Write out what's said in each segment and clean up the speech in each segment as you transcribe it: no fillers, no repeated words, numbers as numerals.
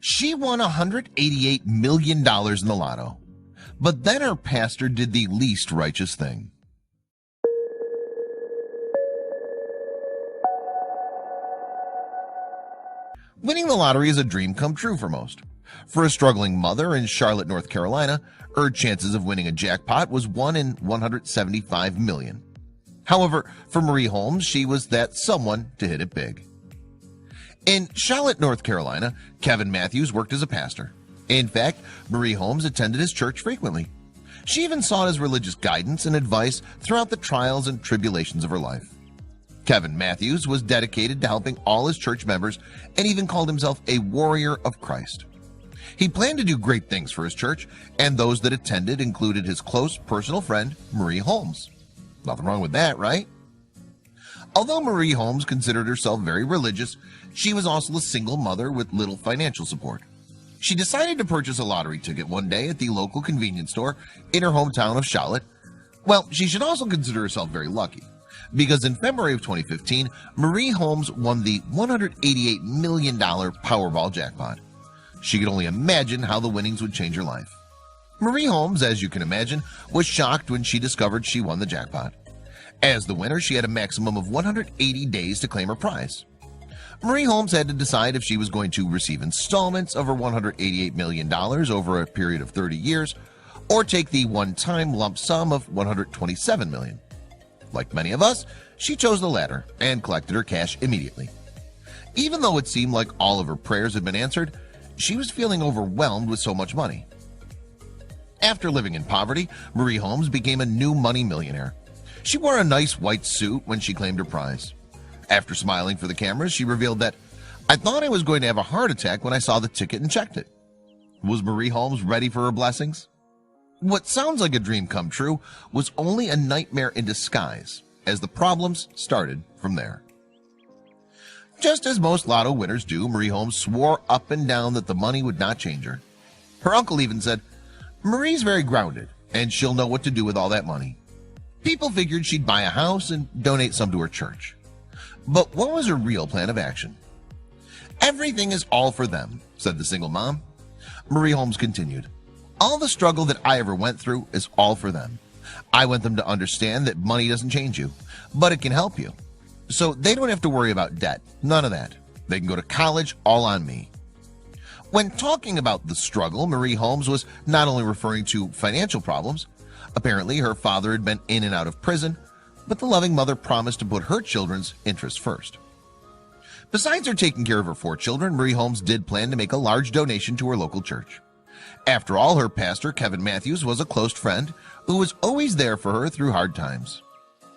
She won $188 million in the lotto, but then her pastor did the least righteous thing. Winning the lottery is a dream come true for most. For a struggling mother in Charlotte, North Carolina, her chances of winning a jackpot was 1 in 175 million. However, for Marie Holmes, she was that someone to hit it big. In Charlotte, North Carolina, Kevin Matthews worked as a pastor. In fact, Marie Holmes attended his church frequently. She even sought his religious guidance and advice throughout the trials and tribulations of her life. Kevin Matthews was dedicated to helping all his church members and even called himself a warrior of Christ. He planned to do great things for his church, and those that attended included his close personal friend, Marie Holmes. Nothing wrong with that, right? Although Marie Holmes considered herself very religious, she was also a single mother with little financial support. She decided to purchase a lottery ticket one day at the local convenience store in her hometown of Charlotte. Well, she should also consider herself very lucky, because in February of 2015, Marie Holmes won the $188 million Powerball jackpot. She could only imagine how the winnings would change her life. Marie Holmes, as you can imagine, was shocked when she discovered she won the jackpot. As the winner, she had a maximum of 180 days to claim her prize. Marie Holmes had to decide if she was going to receive installments of her $188 million over a period of 30 years, or take the one-time lump sum of $127 million. Like many of us, she chose the latter and collected her cash immediately. Even though it seemed like all of her prayers had been answered, she was feeling overwhelmed with so much money. After living in poverty, Marie Holmes became a new money millionaire. She wore a nice white suit when she claimed her prize. After smiling for the cameras, she revealed that, "I thought I was going to have a heart attack when I saw the ticket and checked it." Was Marie Holmes ready for her blessings? What sounds like a dream come true was only a nightmare in disguise, as the problems started from there. Just as most lotto winners do, Marie Holmes swore up and down that the money would not change her. Her uncle even said, "Marie's very grounded, and she'll know what to do with all that money." People figured she'd buy a house and donate some to her church. But what was her real plan of action? "Everything is all for them," said the single mom. Marie Holmes continued, "All the struggle that I ever went through is all for them. I want them to understand that money doesn't change you, but it can help you. So they don't have to worry about debt, none of that. They can go to college all on me." When talking about the struggle, Marie Holmes was not only referring to financial problems. Apparently, her father had been in and out of prison, but the loving mother promised to put her children's interests first. Besides her taking care of her 4 children, Marie Holmes did plan to make a large donation to her local church. After all, her pastor, Kevin Matthews, was a close friend who was always there for her through hard times.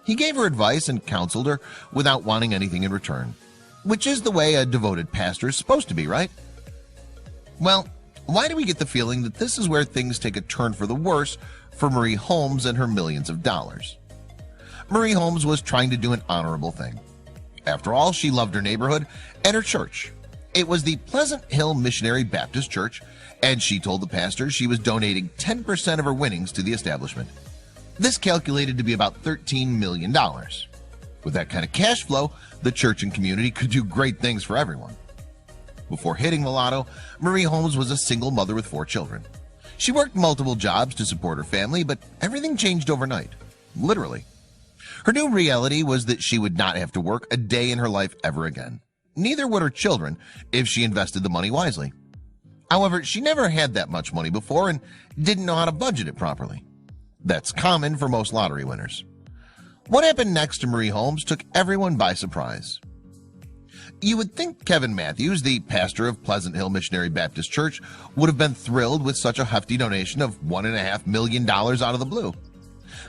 He gave her advice and counseled her without wanting anything in return, which is the way a devoted pastor is supposed to be, right? Well, why do we get the feeling that this is where things take a turn for the worse for Marie Holmes and her millions of dollars? Marie Holmes was trying to do an honorable thing. After all, she loved her neighborhood and her church. It was the Pleasant Hill Missionary Baptist Church, and she told the pastor she was donating 10% of her winnings to the establishment. This calculated to be about $13 million. With that kind of cash flow, the church and community could do great things for everyone. Before hitting the lotto, Marie Holmes was a single mother with 4 children. She worked multiple jobs to support her family, but everything changed overnight, literally. Her new reality was that she would not have to work a day in her life ever again. Neither would her children if she invested the money wisely. However, she never had that much money before and didn't know how to budget it properly. That's common for most lottery winners. What happened next to Marie Holmes took everyone by surprise. You would think Kevin Matthews, the pastor of Pleasant Hill Missionary Baptist Church, would have been thrilled with such a hefty donation of $1.5 million out of the blue.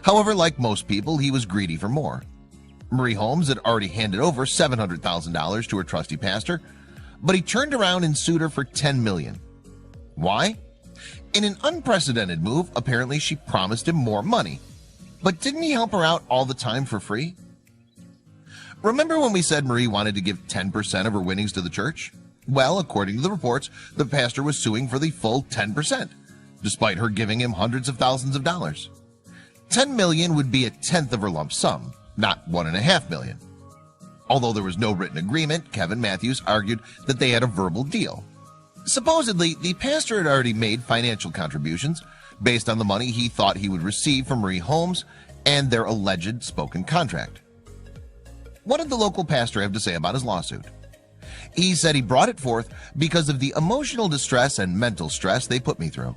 However, like most people, he was greedy for more. Marie Holmes had already handed over $700,000 to her trusty pastor, but he turned around and sued her for $10 million. Why? In an unprecedented move, apparently she promised him more money. But didn't he help her out all the time for free? Remember when we said Marie wanted to give 10% of her winnings to the church? Well, according to the reports, the pastor was suing for the full 10%, despite her giving him hundreds of thousands of dollars. $10 million would be a tenth of her lump sum, not $1.5 million. Although there was no written agreement, Kevin Matthews argued that they had a verbal deal. Supposedly, the pastor had already made financial contributions based on the money he thought he would receive from Marie Holmes and their alleged spoken contract. What did the local pastor have to say about his lawsuit? He said he brought it forth because of the emotional distress and mental stress they put me through.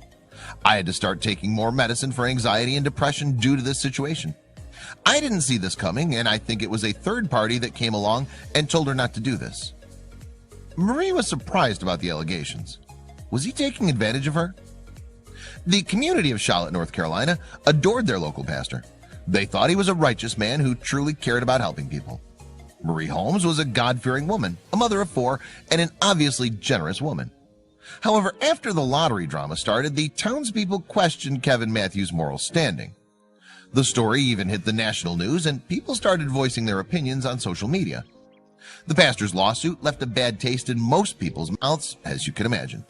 I had to start taking more medicine for anxiety and depression due to this situation. I didn't see this coming, and I think it was a third party that came along and told her not to do this. Marie was surprised about the allegations. Was he taking advantage of her? The community of Charlotte, North Carolina adored their local pastor. They thought he was a righteous man who truly cared about helping people. Marie Holmes was a God-fearing woman, a mother of 4, and an obviously generous woman. However, after the lottery drama started, the townspeople questioned Kevin Matthews' moral standing. The story even hit the national news, and people started voicing their opinions on social media. The pastor's lawsuit left a bad taste in most people's mouths, as you can imagine.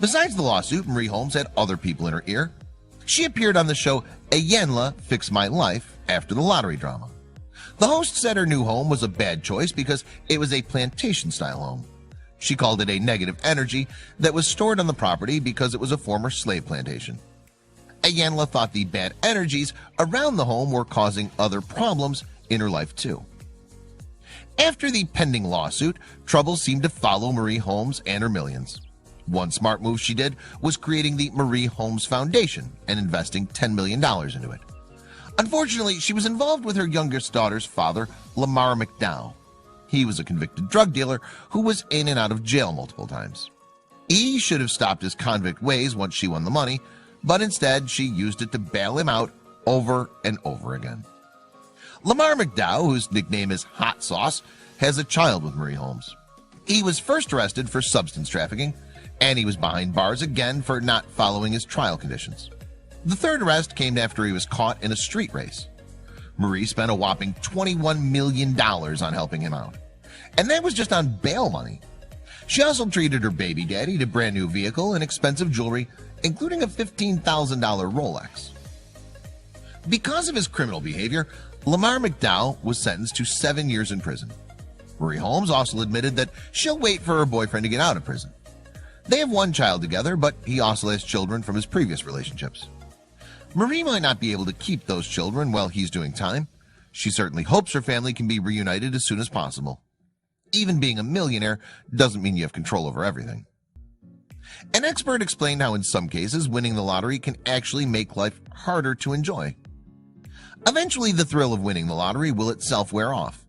Besides the lawsuit, Marie Holmes had other people in her ear. She appeared on the show Ayanla Fix My Life after the lottery drama. The host said her new home was a bad choice because it was a plantation-style home. She called it a negative energy that was stored on the property because it was a former slave plantation. Ayanla thought the bad energies around the home were causing other problems in her life too. After the pending lawsuit, trouble seemed to follow Marie Holmes and her millions. One smart move she did was creating the Marie Holmes Foundation and investing $10 million into it. Unfortunately, she was involved with her youngest daughter's father, Lamar McDowell. He was a convicted drug dealer who was in and out of jail multiple times. He should have stopped his convict ways once she won the money, but instead she used it to bail him out over and over again. Lamar McDowell, whose nickname is Hot Sauce, has a child with Marie Holmes. He was first arrested for substance trafficking, and he was behind bars again for not following his trial conditions. The third arrest came after he was caught in a street race. Marie spent a whopping $21 million on helping him out, and that was just on bail money. She also treated her baby daddy to a brand new vehicle and expensive jewelry, including a $15,000 Rolex. Because of his criminal behavior, Lamar McDowell was sentenced to 7 years in prison. Marie Holmes also admitted that she'll wait for her boyfriend to get out of prison. They have one child together, but he also has children from his previous relationships. Marie might not be able to keep those children while he's doing time. She certainly hopes her family can be reunited as soon as possible. Even being a millionaire doesn't mean you have control over everything. An expert explained how in some cases winning the lottery can actually make life harder to enjoy. Eventually, the thrill of winning the lottery will itself wear off.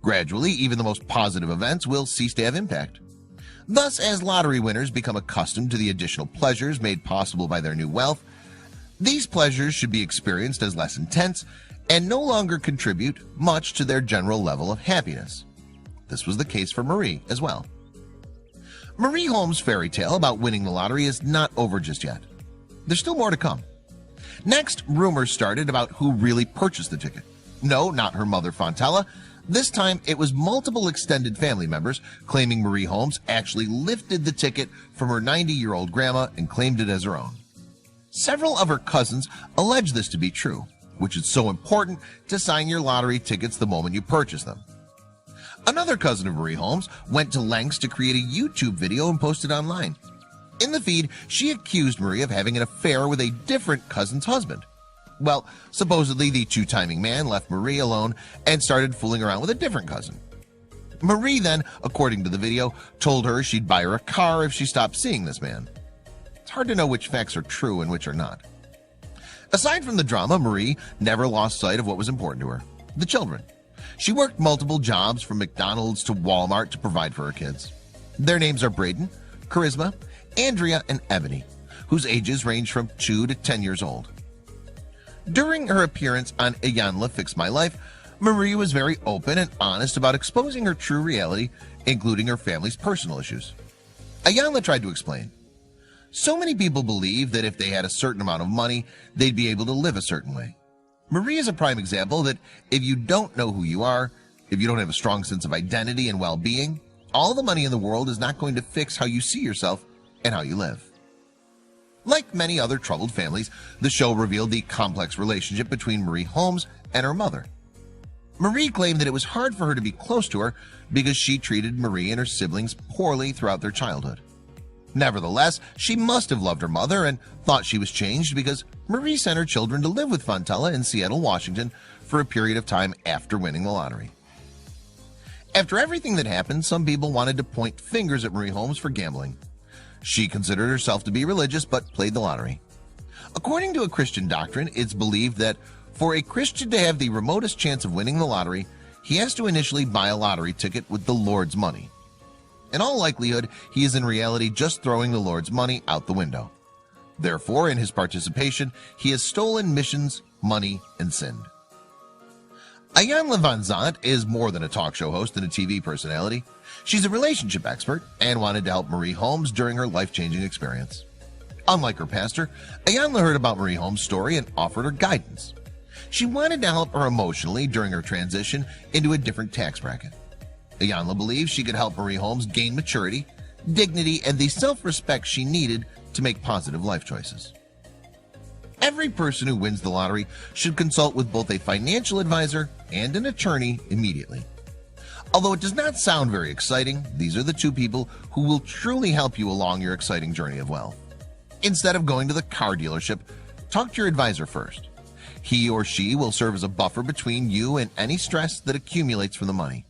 Gradually, even the most positive events will cease to have impact. Thus, as lottery winners become accustomed to the additional pleasures made possible by their new wealth, these pleasures should be experienced as less intense and no longer contribute much to their general level of happiness. This was the case for Marie as well. Marie Holmes' fairy tale about winning the lottery is not over just yet. There's still more to come. Next, rumors started about who really purchased the ticket. No, not her mother Fontella. This time, it was multiple extended family members claiming Marie Holmes actually lifted the ticket from her 90-year-old grandma and claimed it as her own. Several of her cousins allege this to be true, which is so important to sign your lottery tickets the moment you purchase them. Another cousin of Marie Holmes went to lengths to create a YouTube video and post it online. In the feed, she accused Marie of having an affair with a different cousin's husband. Well, supposedly the two-timing man left Marie alone and started fooling around with a different cousin. Marie then, according to the video, told her she'd buy her a car if she stopped seeing this man. It's hard to know which facts are true and which are not. Aside from the drama, Marie never lost sight of what was important to her: the children. She worked multiple jobs from McDonald's to Walmart to provide for her kids. Their names are Braden, Charisma, Andrea, and Ebony, whose ages range from 2 to 10 years old. During her appearance on Ayanla Fix My Life, Marie was very open and honest about exposing her true reality, including her family's personal issues. Ayanla tried to explain. So many people believe that if they had a certain amount of money, they'd be able to live a certain way. Marie is a prime example that if you don't know who you are, if you don't have a strong sense of identity and well-being, all the money in the world is not going to fix how you see yourself and how you live. Like many other troubled families, the show revealed the complex relationship between Marie Holmes and her mother. Marie claimed that it was hard for her to be close to her because she treated Marie and her siblings poorly throughout their childhood. Nevertheless, she must have loved her mother and thought she was changed because Marie sent her children to live with Fontella in Seattle, Washington for a period of time after winning the lottery. After everything that happened, some people wanted to point fingers at Marie Holmes for gambling. She considered herself to be religious but played the lottery. According to a Christian doctrine, it's believed that for a Christian to have the remotest chance of winning the lottery, he has to initially buy a lottery ticket with the Lord's money. In all likelihood, he is in reality just throwing the Lord's money out the window. Therefore, in his participation, he has stolen missions, money, and sinned. Iyanla Vanzant is more than a talk show host and a TV personality. She's a relationship expert and wanted to help Marie Holmes during her life-changing experience. Unlike her pastor, Iyanla heard about Marie Holmes' story and offered her guidance. She wanted to help her emotionally during her transition into a different tax bracket. Iyanla believes she could help Marie Holmes gain maturity, dignity, and the self-respect she needed to make positive life choices. Every person who wins the lottery should consult with both a financial advisor and an attorney immediately. Although it does not sound very exciting, these are the two people who will truly help you along your exciting journey of wealth. Instead of going to the car dealership, talk to your advisor first. He or she will serve as a buffer between you and any stress that accumulates from the money.